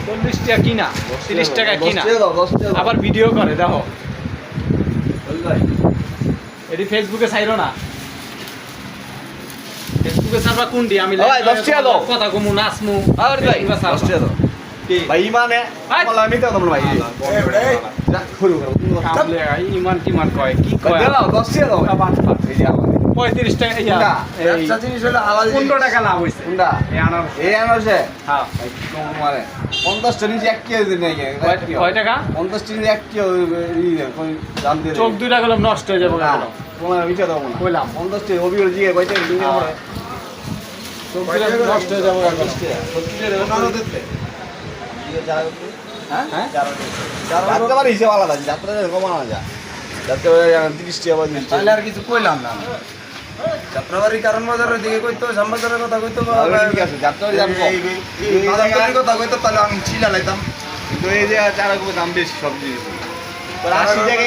40 টাকা কিনা 30 টাকা কিনা 10 টাকা আবার ভিডিও করে দেখো ভাই এটি ফেসবুকে ছাইরো না ফেসবুকে ছাড়বা কোনটি আমি ভাই, 10 টাকা দাও। কথা কমু নাচমু আর ভাই ফেসবুকে ছাড়বা। 10 টাকা দাও ভাই ইমানে ভাই। বলা আমি তো তোমরা ভাই যা করু কামলে এই ইমান টিমান কয় কি কয় দাও 10 টাকা দাও আবার এই যে আমার 35 টাকা ইয়া না, এই ব্যবসা জিনিস হলে আলাদা 15 টাকা লাভ হইছে কোনটা এই আনার এই আনারসে হ্যাঁ মানে 50 টাকা নিচে 1 কেজি দিন নাকি কয় টাকা 50 টাকা 1 কেজি কোন দাম দিয়ে চোখ দুইটা গেল নষ্ট হয়ে যাবে গেল তোমার বিচার দাও না কইলাম 50 টাকা অভিযোগ দিয়ে কয়টা দিন পরে চোখ দুইটা নষ্ট হয়ে যাবে গেল হ্যাঁ যাত্রা বাড়ি হিসেবে আলাদা যাত্রা কমানো যায় যাত্রা 30 টাকা বাজে তাহলে আর কিছু কইলাম না যাত্রাবাড়ি কারণ বাজারের দিকে কইতো শ্যামবাজারের কথা কইতো ঠিক আছে যাত্রা বাড়ি দাম কম বাজারের কথা কইতো তাহলে আমি চিলা লাইতাম কিন্তু এই যে চারা দাম বেশি সবজি 80 টাকা